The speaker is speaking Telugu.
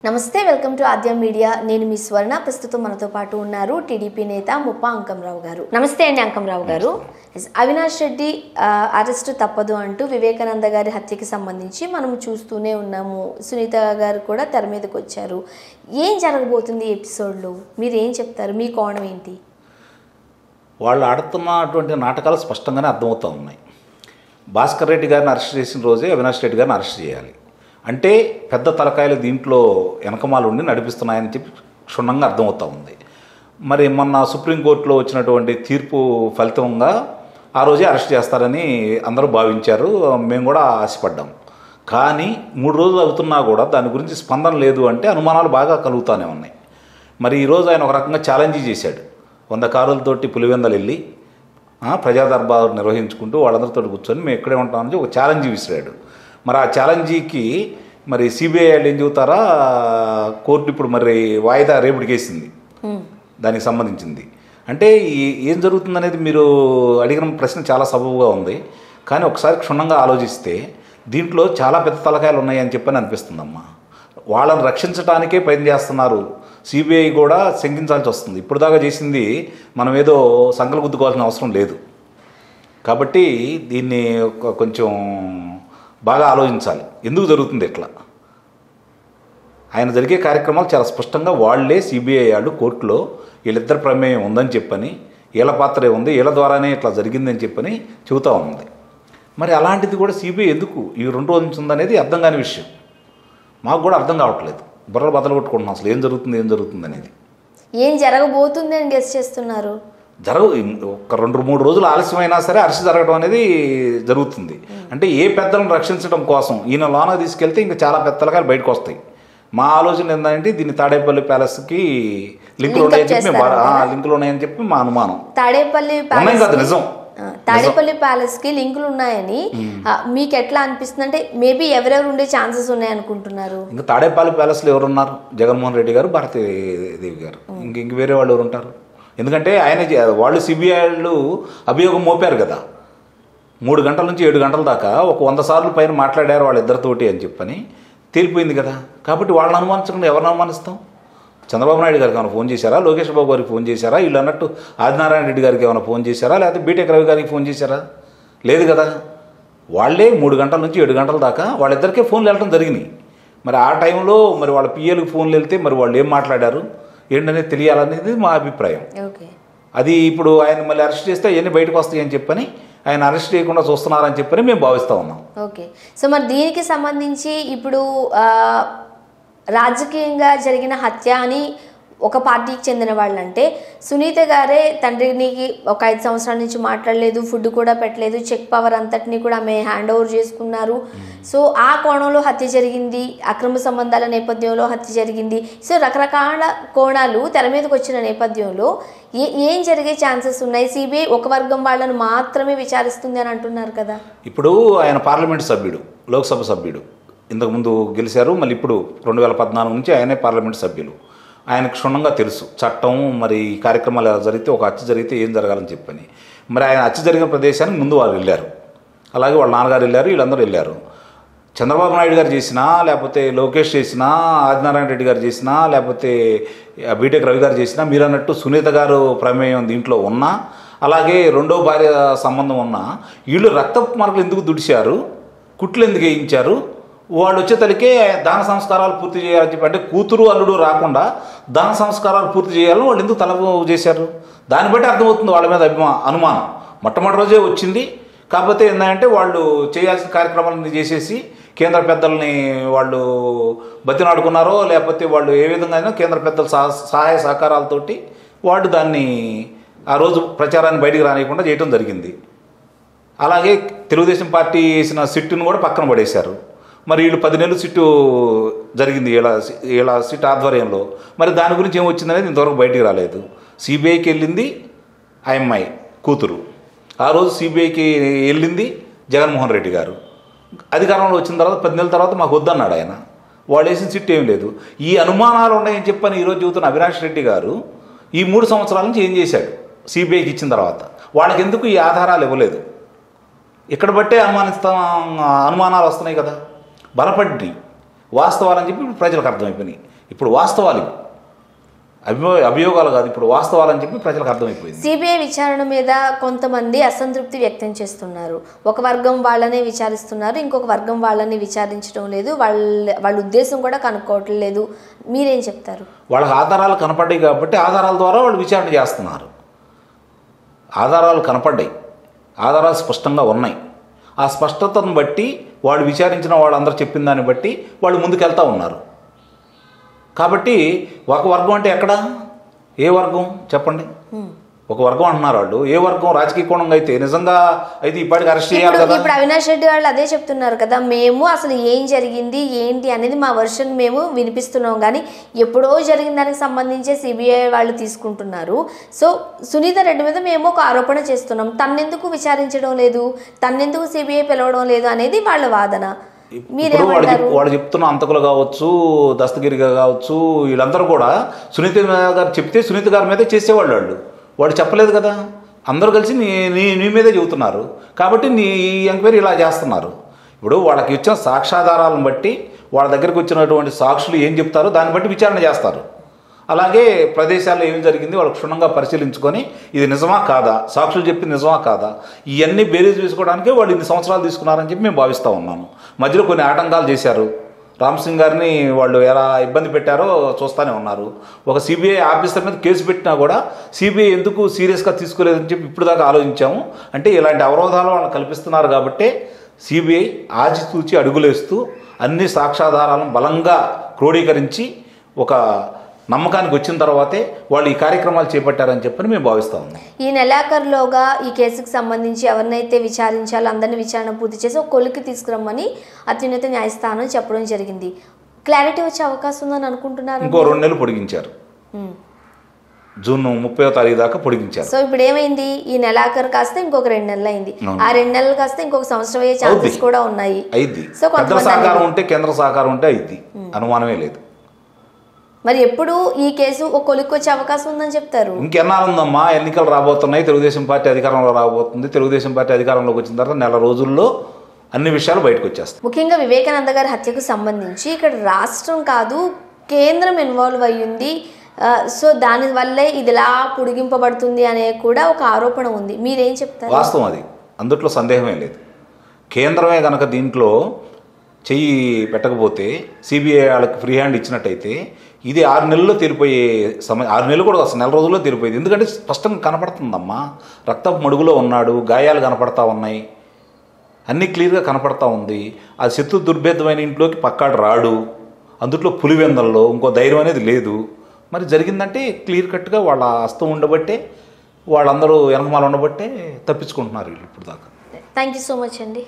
నమస్తే వెల్కమ్ టు ఆద్య మీడియా నేను మీ స్వర్ణ ప్రస్తుతం మనతో పాటు ఉన్నారు టీడీపీ నేత ముప్పా అంకంరావు గారు. నమస్తే అండి అంకంరావు గారు. అవినాష్ రెడ్డి అరెస్టు తప్పదు అంటూ వివేకానంద గారి హత్యకి సంబంధించి మనం చూస్తూనే ఉన్నాము. సునీత గారు కూడా తెర మీదకి వచ్చారు. ఏం జరగబోతుంది ఈ ఎపిసోడ్లో? మీరు ఏం చెప్తారు? మీ కోణం ఏంటి? వాళ్ళు ఆడుతున్నటువంటి నాటకాలు స్పష్టంగానే అర్థమవుతూ ఉన్నాయి. భాస్కర్ రెడ్డి గారిని అరెస్ట్ చేసిన రోజే అవినాష్ రెడ్డి గారిని అరెస్ట్ చేయాలి అంటే పెద్ద తలకాయలు దీంట్లో వెనకమాలు ఉండి నడిపిస్తున్నాయని చెప్పి క్షుణ్ణంగా అర్థమవుతూ ఉంది. మరి మొన్న సుప్రీంకోర్టులో వచ్చినటువంటి తీర్పు ఫలితంగా ఆ రోజే అరెస్ట్ చేస్తారని అందరూ భావించారు. మేము కూడా ఆశపడ్డాం. కానీ 3 రోజులు అవుతున్నా కూడా దాని గురించి స్పందన లేదు అంటే అనుమానాలు బాగా కలుగుతూనే ఉన్నాయి. మరి ఈరోజు ఆయన ఒక రకంగా ఛాలెంజ్ చేశాడు. 100 కారులతోటి పులివెందలు వెళ్ళి ప్రజా దర్బారు నిర్వహించుకుంటూ వాళ్ళందరితో కూర్చొని మేము ఇక్కడే ఉంటామని ఒక ఛాలెంజ్ విసిరాడు. మరి ఆ ఛాలెంజీకి మరి సిబిఐ వాళ్ళు ఏం చెబుతారా, కోర్టు ఇప్పుడు మరి వాయిదా రేపటికి వేసింది దానికి సంబంధించింది. అంటే ఏం జరుగుతుందనేది మీరు అడిగిన ప్రశ్న చాలా సబబుగా ఉంది. కానీ ఒకసారి క్షుణ్ణంగా ఆలోచిస్తే దీంట్లో చాలా పెద్ద తలకాయలు ఉన్నాయని చెప్పని అనిపిస్తుందమ్మా. వాళ్ళని రక్షించడానికే పనిచేస్తున్నారు. సిబిఐ కూడా శంకించాల్సి వస్తుంది. ఇప్పుడు దాకా చేసింది మనం ఏదో సంకలు గుద్దుకోవాల్సిన అవసరం లేదు. కాబట్టి దీన్ని కొంచెం బాగా ఆలోచించాలి. ఎందుకు జరుగుతుంది ఇట్లా? ఆయన జరిగే కార్యక్రమాలు చాలా స్పష్టంగా వాళ్లే సిబిఐ వాళ్ళు కోర్టులో వీళ్ళిద్దరు ప్రమేయం ఉందని చెప్పని, వీళ్ళ పాత్రే ఉంది, వీళ్ళ ద్వారానే ఇట్లా జరిగిందని చెప్పని చెబుతూ ఉంది. మరి అలాంటిది కూడా సిబిఐ ఎందుకు ఈ 2 రోజుల నుంచి ఉందనేది అర్థం కాని విషయం. మాకు కూడా అర్థం కావట్లేదు. బుర్రలు బద్దలు కొట్టుకుంటున్నాం అసలు ఏం జరుగుతుంది అనేది. ఏం జరగబోతుంది అని గెస్ చేస్తున్నారు? ఒక 2-3 రోజులు ఆలస్యమైనా సరే అరెస్ట్ జరగడం అనేది జరుగుతుంది. అంటే ఏ పెద్దలను రక్షించడం కోసం ఈయన లోన తీసుకెళ్తే ఇంకా చాలా పెద్దలకాయలు బయటకు వస్తాయి. మా ఆలోచన ఏంటంటే దీన్ని తాడేపల్లి ప్యాలెస్కి లింకులు ఉన్నాయని చెప్పి మా అనుమానం. తాడేపల్లి ప్యాలెస్ కి లింకులు ఉన్నాయని మీకు ఎట్లా అనిపిస్తుంది? అంటే మేబీ ఎవరెవరు ఉండే ఛాన్సెస్ ఉన్నాయి అనుకుంటున్నారు? ఇంకా తాడేపల్లి ప్యాలెస్లో ఎవరున్నారు? జగన్మోహన్ రెడ్డి గారు, భారతీదేవి గారు. ఇంక వేరే వాళ్ళు ఎవరు ఉంటారు? ఎందుకంటే వాళ్ళు సిబిఐలు అభియోగం మోపారు కదా. 3 గంటల నుంచి 7 గంటల దాకా ఒక 100 సార్లు పైన మాట్లాడారు వాళ్ళిద్దరితోటి అని చెప్పని తేలిపోయింది కదా. కాబట్టి వాళ్ళని అనుమానించకుండా ఎవరిని అనుమానిస్తాం? చంద్రబాబు నాయుడు గారికి ఏమైనా ఫోన్ చేశారా? లోకేష్ బాబు గారికి ఫోన్ చేశారా? వీళ్ళు అన్నట్టు ఆదినారాయణ రెడ్డి గారికి ఏమైనా ఫోన్ చేశారా? లేకపోతే బీటెక్ రవి గారికి ఫోన్ చేశారా? లేదు కదా. వాళ్ళే 3 గంటల నుంచి 7 గంటల దాకా వాళ్ళిద్దరికే ఫోన్లు వెళ్ళడం జరిగినాయి. మరి ఆ టైంలో మరి వాళ్ళ పిఎలకు ఫోన్లు వెళ్తే మరి వాళ్ళు ఏం మాట్లాడారు ఏంటనేది తెలియాలనేది మా అభిప్రాయం. అది ఇప్పుడు ఆయన మళ్ళీ అరెస్ట్ చేస్తే అవన్నీ బయటకు వస్తాయని చెప్పని ఆయన అరెస్ట్ చేయకుండా చూస్తున్నారని చెప్పని మేము భావిస్తూ ఉన్నాం. ఓకే. సో మరి దీనికి సంబంధించి ఇప్పుడు రాజకీయంగా జరిగిన హత్య అని ఒక పార్టీకి చెందిన వాళ్ళంటే సునీత గారే తండ్రిని ఒక 5 సంవత్సరాల నుంచి మాట్లాడలేదు, ఫుడ్ కూడా పెట్టలేదు, చెక్ పవర్ అంతటిని కూడా ఆమె హ్యాండ్ ఓవర్ చేసుకున్నారు. సో ఆ కోణంలో హత్య జరిగింది, అక్రమ సంబంధాల నేపథ్యంలో హత్య జరిగింది. సో రకరకాల కోణాలు తెర మీదకి వచ్చిన నేపథ్యంలో ఏం జరిగే ఛాన్సెస్ ఉన్నాయి? సిబిఐ ఒక వర్గం వాళ్ళను మాత్రమే విచారిస్తుంది అని అంటున్నారు కదా. ఇప్పుడు ఆయన పార్లమెంట్ సభ్యుడు, లోక్సభ సభ్యుడు, ఇంతకుముందు గెలిచారు. మళ్ళీ ఇప్పుడు 2014 నుంచి ఆయనే పార్లమెంట్ సభ్యులు. ఆయనకు క్షుణ్ణంగా తెలుసు చట్టం, మరి ఈ కార్యక్రమాలు ఎలా జరిగితే, ఒక హత్య జరిగితే ఏం జరగాలని చెప్పని. మరి ఆయన హత్య జరిగిన ప్రదేశానికి ముందు వారు వెళ్ళారు, అలాగే వాళ్ళ నాన్నగారు వెళ్ళారు, వీళ్ళందరూ వెళ్ళారు. చంద్రబాబు నాయుడు గారు చేసినా, లేకపోతే లోకేష్ చేసినా, ఆదినారాయణ రెడ్డి గారు చేసినా, లేకపోతే బీటెక్ రవి గారు చేసినా, మీరు అన్నట్టు సునీత గారు ప్రమేయం దీంట్లో ఉన్నా, అలాగే 2వ భార్య సంబంధం ఉన్నా, వీళ్ళు రక్తపు మార్కులు ఎందుకు దుడిచారు, కుట్లు ఎందుకు వేయించారు, వాళ్ళు వచ్చే తలకే దాన సంస్కారాలు పూర్తి చేయాలని చెప్పి, అంటే కూతురు అల్లుడు రాకుండా దాన సంస్కారాలు పూర్తి చేయాలని వాళ్ళు ఎందుకు తలపు చేశారు? దాన్ని బట్టి అర్థమవుతుంది వాళ్ళ మీద అనుమానం. మొట్టమొదటి రోజే వచ్చింది. కాకపోతే ఏంటంటే వాళ్ళు చేయాల్సిన కార్యక్రమాలను చేసేసి కేంద్ర పెద్దల్ని వాళ్ళు బతినాడుకున్నారో, లేకపోతే వాళ్ళు ఏ విధంగా అయినా కేంద్ర పెద్దల సహాయ సహకారాలతోటి వాళ్ళు దాన్ని ఆ రోజు ప్రచారాన్ని బయటికి రానియకుండా చేయడం జరిగింది. అలాగే తెలుగుదేశం పార్టీ వేసిన సిట్టును కూడా పక్కన పడేశారు. మరి వీళ్ళు 10 నెలలు సిట్టు జరిగింది ఇలా సిట్ ఆధ్వర్యంలో. మరి దాని గురించి ఏమొచ్చిందనేది ఇంతవరకు బయటికి రాలేదు. సిబిఐకి వెళ్ళింది ఆ అమ్మాయి కూతురు. ఆ రోజు సిబిఐకి వెళ్ళింది జగన్మోహన్ రెడ్డి గారు. అధికారంలో వచ్చిన తర్వాత 10 నెలల తర్వాత మాకు వద్దన్నాడు ఆయన. వాళ్ళు వేసిన సిట్ ఏం లేదు. ఈ అనుమానాలు ఉన్నాయని చెప్పని ఈరోజు చెబుతున్న అవినాష్ రెడ్డి గారు ఈ 3 సంవత్సరాల నుంచి ఏం చేశాడు? సిబిఐకి ఇచ్చిన తర్వాత వాళ్ళకి ఎందుకు ఈ ఆధారాలు ఇవ్వలేదు? ఇక్కడ బట్టే అనుమానాలు వస్తున్నాయి కదా. బలపడి వాస్తవాలని చెప్పి ప్రజలకు అర్థమైపోయినాయి. ఇప్పుడు వాస్తవాలు అభియోగాలు కాదు, ఇప్పుడు వాస్తవాలు అని చెప్పి ప్రజలకు అర్థమైపోయింది. సిబిఐ విచారణ మీద కొంతమంది అసంతృప్తి వ్యక్తం చేస్తున్నారు. ఒక వర్గం వాళ్ళనే విచారిస్తున్నారు, ఇంకొక వర్గం వాళ్ళని విచారించడం లేదు, వాళ్ళ ఉద్దేశం కూడా కనుక్కోవట్లేదు. మీరేం చెప్తారు? వాళ్ళకి ఆధారాలు కనపడ్డాయి కాబట్టి ఆధారాల ద్వారా వాళ్ళు విచారణ చేస్తున్నారు. ఆధారాలు కనపడ్డాయి, ఆధారాలు స్పష్టంగా ఉన్నాయి. ఆ స్పష్టతను బట్టి వాళ్ళు విచారించిన వాళ్ళందరూ చెప్పిన దాన్ని బట్టి వాళ్ళు ముందుకెళ్తూ ఉన్నారు. కాబట్టి ఒక వర్గం అంటే ఎక్కడ, ఏ వర్గం చెప్పండి? ఒక వర్గం అంటున్నారు వాళ్ళు. ఏ వర్గం? రాజకీయ కోణంగా అయితే నిజంగా అయితే ఇప్పటికి అరెస్ట్ చేయాలి కదా. ఇప్పుడు అవినాష్ రెడ్డి వాళ్ళు అదే చెప్తున్నారు కదా, మేము అసలు ఏం జరిగింది ఏంటి అనేది మా వర్షన్ మేము వినిపిస్తున్నాం, కానీ ఎప్పుడో జరిగిన దానికి సంబంధించే సిబిఐ వాళ్ళు తీసుకుంటున్నారు. సో సునీత రెడ్డి మీద మేము ఒక ఆరోపణ చేస్తున్నాం, తన్నెందుకు విచారించడం లేదు, తన్నెందుకు సిబిఐ పిలవడం లేదు అనేది వాళ్ళ వాదన. వాడు చెప్తున్న అంతకులు కావచ్చు, దస్తగిరి కావచ్చు, వీళ్ళందరూ కూడా సునీత గారు చెప్తే సునీత గారి మీదే చేసేవాళ్ళు. వాడు చెప్పలేదు కదా, అందరూ కలిసి నీ మీదే చెబుతున్నారు కాబట్టి నీ ఎంక్వైరీ ఇలా చేస్తున్నారు. ఇప్పుడు వాళ్ళకి ఇచ్చిన సాక్ష్యాధారాలను బట్టి వాళ్ళ దగ్గరికి వచ్చినటువంటి సాక్షులు ఏం చెప్తారో దాన్ని బట్టి విచారణ చేస్తారు. అలాగే ప్రదేశాల్లో ఏం జరిగింది వాళ్ళు క్షుణ్ణంగా పరిశీలించుకొని ఇది నిజమా కాదా, సాక్షులు చెప్పింది నిజమా కాదా, ఇవన్నీ బేరీజ్ వేసుకోవడానికే వాళ్ళు ఇన్ని సంవత్సరాలు తీసుకున్నారని చెప్పి మేము భావిస్తూ ఉన్నాము. మధ్యలో కొన్ని ఆటంకాలు చేశారు. రామ్ సింగ్ గారిని వాళ్ళు ఎలా ఇబ్బంది పెట్టారో చూస్తూనే ఉన్నారు. ఒక సిబిఐ ఆఫీసర్ మీద కేసు పెట్టినా కూడా సిబిఐ ఎందుకు సీరియస్గా తీసుకోలేదని చెప్పి ఇప్పుడు దాకా ఆలోచించాము. అంటే ఇలాంటి అవరోధాలు వాళ్ళు కల్పిస్తున్నారు కాబట్టి సిబిఐ ఆచితూచి అడుగులేస్తూ అన్ని సాక్ష్యాధారాలను బలంగా క్రోడీకరించి ఒక నమ్మకానికి వచ్చిన తర్వాతే వాళ్ళు ఈ కార్యక్రమాలు చేపట్టారని చెప్పని మేము భావిస్తా ఉన్నాం. ఈ నెలాఖరులోగా ఈ కేసుకు సంబంధించి ఎవరినైతే విచారించాలో అందరినీ విచారణ పూర్తి చేసి ఒక కొలికి తీసుకురమ్మని అత్యున్నత న్యాయస్థానం చెప్పడం జరిగింది. క్లారిటీ వచ్చే అవకాశం ఉందని అనుకుంటున్నారు? ఇంకో 2 నెలలు పొడిగించారు, జూన్ 30వ తారీఖు దాకా పొడిగించారు. సో ఇప్పుడు ఏమైంది, ఈ నెలాఖరు కాస్త ఇంకొక 2 నెలలు అయింది, ఆ 2 నెలలు కాస్త ఇంకొక సంవత్సరం అయ్యే ఛాన్సెస్ కూడా ఉన్నాయి. సో కేంద్ర సహకారం ఉంటే కేంద్ర సహకారం ఉంటే అయింది, అనుమానమే లేదు. మరి ఎప్పుడు ఈ కేసు ఒక కొలిక్కి వచ్చే అవకాశం ఉందని చెప్తారు? ఇంకెన్నాళ్ళుందమ్మా, ఎన్నికలు రాబోతున్నాయి, తెలుగుదేశం పార్టీ అధికారంలో రాబోతుంది. తెలుగుదేశం పార్టీ అధికారంలోకి వచ్చిన తర్వాత నెల రోజుల్లో అన్ని విషయాలు బయటకు వచ్చేస్తాయి. ముఖ్యంగా వివేకానంద గారి హత్యకు సంబంధించి ఇక్కడ రాష్ట్రం కాదు కేంద్రం ఇన్వాల్వ్ అయ్యింది. సో దానివల్లే ఇది ఇలా పొడిగింపబడుతుంది అనే కూడా ఒక ఆరోపణ ఉంది. మీరేం చెప్తారు? వాస్తవం అది, అందుట్లో సందేహమే లేదు. కేంద్రమే కనుక దీంట్లో చెయ్యి పెట్టకపోతే సిబిఐ వాళ్ళకి ఫ్రీ హ్యాండ్ ఇచ్చినట్టయితే ఇది 6 నెలల్లో తేలిపోయే సమయం, 6 నెలలు కూడా అసలు నెల రోజుల్లో తేలిపోయేది. ఎందుకంటే స్పష్టంగా కనపడుతుందమ్మా, రక్తపు మడుగులో ఉన్నాడు, గాయాలు కనపడతా ఉన్నాయి, అన్నీ క్లియర్గా కనపడతా ఉంది. ఆ శత్రు దుర్భేదమైన ఇంట్లోకి పక్కాడు రాడు, అందుట్లో పులివెందల్లో ఇంకో ధైర్యం అనేది లేదు. మరి జరిగిందంటే క్లియర్ కట్గా వాళ్ళ హస్తం ఉండబట్టే, వాళ్ళందరూ వెనకమాల ఉండబట్టే తప్పించుకుంటున్నారు వీళ్ళు ఇప్పుడు దాకా. థ్యాంక్ యూ సో మచ్ అండి.